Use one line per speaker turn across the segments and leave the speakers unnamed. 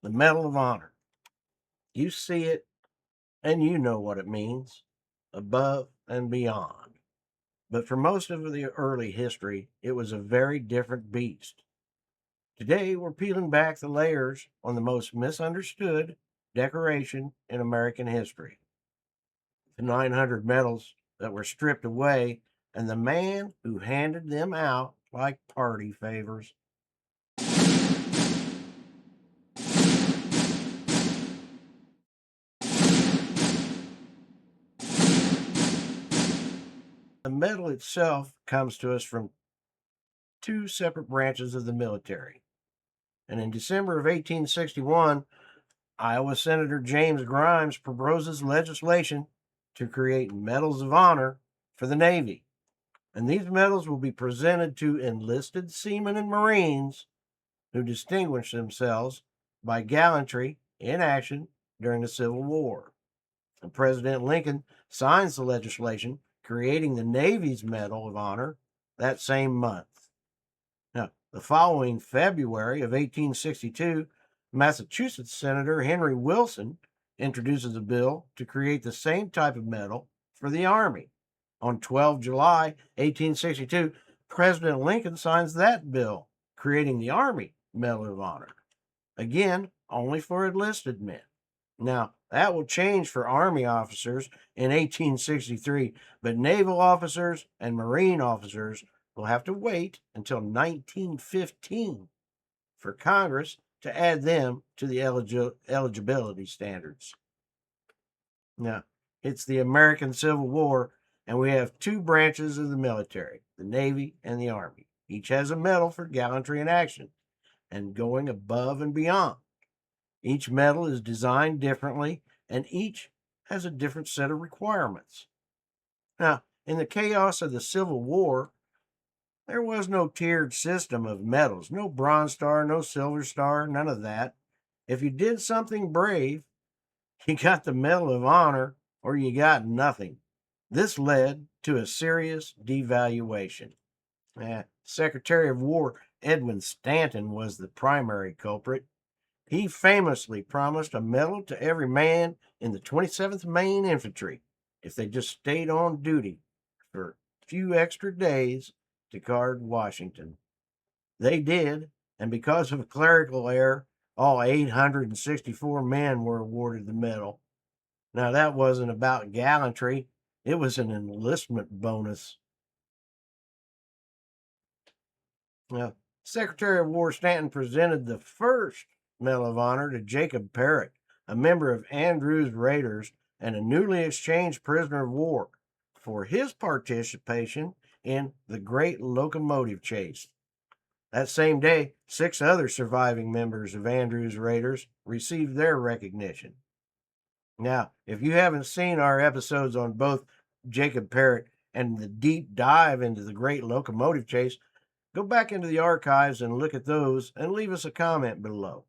The Medal of Honor. You see it and you know what it means, above and beyond. But for most of the early history, it was a very different beast. Today, we're peeling back the layers on the most misunderstood decoration in American history. The 900 medals that were stripped away, and the man who handed them out like party favors. The medal itself comes to us from two separate branches of the military. And in December of 1861, Iowa Senator James Grimes proposes legislation to create medals of honor for the Navy. And these medals will be presented to enlisted seamen and Marines who distinguished themselves by gallantry in action during the Civil War. And President Lincoln signs the legislation creating the Navy's Medal of Honor that same month. Now, the following February of 1862, Massachusetts Senator Henry Wilson introduces a bill to create the same type of medal for the Army. On 12 July 1862, President Lincoln signs that bill, creating the Army Medal of Honor. Again, only for enlisted men. Now, that will change for Army officers in 1863, but naval officers and Marine officers will have to wait until 1915 for Congress to add them to the eligibility standards. Now, it's the American Civil War, and we have two branches of the military, the Navy and the Army. Each has a medal for gallantry in action and going above and beyond. Each medal is designed differently, and each has a different set of requirements. Now, in the chaos of the Civil War, there was no tiered system of medals, no Bronze Star, no Silver Star, none of that. If you did something brave, you got the Medal of Honor or you got nothing. This led to a serious devaluation. Secretary of War Edwin Stanton was the primary culprit. He famously promised a medal to every man in the 27th Maine Infantry if they just stayed on duty for a few extra days to guard Washington. They did, and because of a clerical error, all 864 men were awarded the medal. Now, that wasn't about gallantry, it was an enlistment bonus. Now, Secretary of War Stanton presented the first Medal of Honor to Jacob Parrott, a member of Andrews Raiders and a newly exchanged prisoner of war, for his participation in the Great Locomotive Chase. That same day, 6 other surviving members of Andrews Raiders received their recognition. Now, if you haven't seen our episodes on both Jacob Parrott and the deep dive into the Great Locomotive Chase, go back into the archives and look at those and leave us a comment below.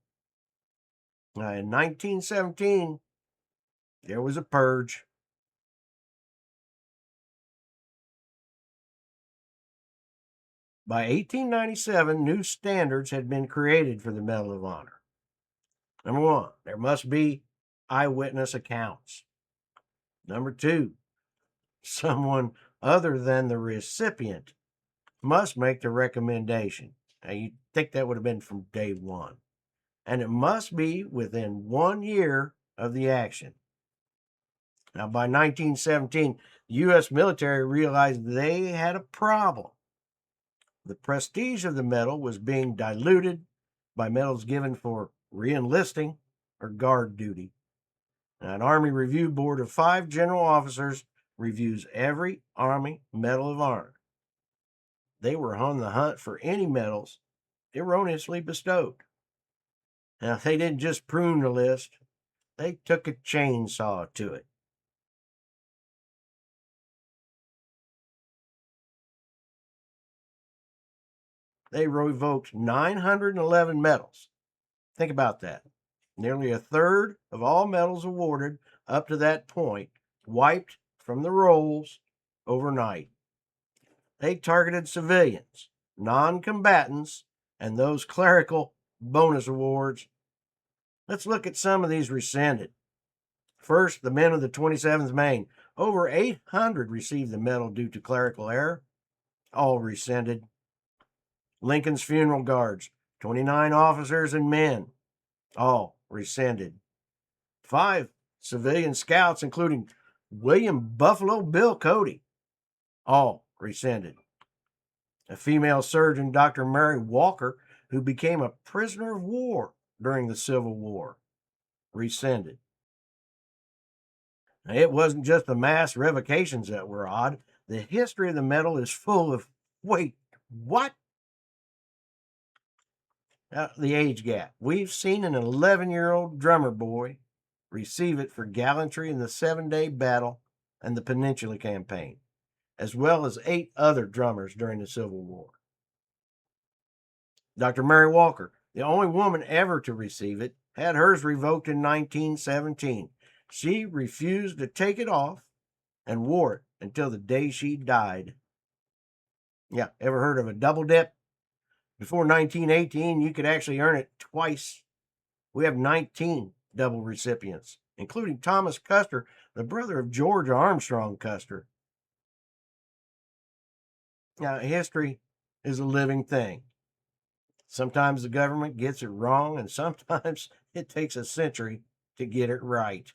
Now, in 1917, there was a purge. By 1897, new standards had been created for the Medal of Honor. Number 1, there must be eyewitness accounts. Number 2, someone other than the recipient must make the recommendation. Now, you'd think that would have been from day one. And it must be within 1 year of the action. Now, by 1917, the U.S. military realized they had a problem. The prestige of the medal was being diluted by medals given for reenlisting or guard duty. Now, an Army Review Board of 5 general officers reviews every Army Medal of Honor. They were on the hunt for any medals erroneously bestowed. Now, they didn't just prune the list, they took a chainsaw to it. They revoked 911 medals. Think about that. Nearly a third of all medals awarded up to that point wiped from the rolls overnight. They targeted civilians, non combatants, and those clerical bonus awards. Let's look at some of these rescinded. First, the men of the 27th Maine. Over 800 received the medal due to clerical error, all rescinded. Lincoln's Funeral Guards, 29 officers and men, all rescinded. 5 civilian scouts, including William Buffalo Bill Cody, all rescinded. A female surgeon, Dr. Mary Walker, who became a prisoner of war during the Civil War, rescinded. Now, it wasn't just the mass revocations that were odd. The history of the medal is full of, wait, what? The age gap. We've seen an 11-year-old drummer boy receive it for gallantry in the 7-day battle and the Peninsula Campaign, as well as 8 other drummers during the Civil War. Dr. Mary Walker, the only woman ever to receive it, had hers revoked in 1917. She refused to take it off and wore it until the day she died. Yeah, ever heard of a double dip? Before 1918, you could actually earn it twice. We have 19 double recipients, including Thomas Custer, the brother of George Armstrong Custer. Now, history is a living thing. Sometimes the government gets it wrong, and sometimes it takes a century to get it right.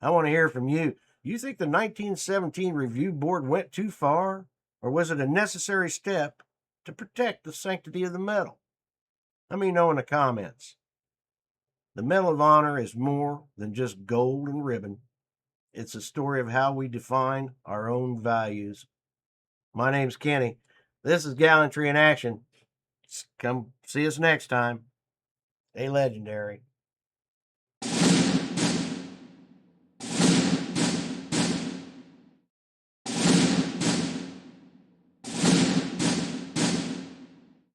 I want to hear from you. You think the 1917 Review Board went too far, or was it a necessary step to protect the sanctity of the medal? Let me know in the comments. The Medal of Honor is more than just gold and ribbon. It's a story of how we define our own values. My name's Kenny. This is Gallantry in Action. Come see us next time. Stay legendary.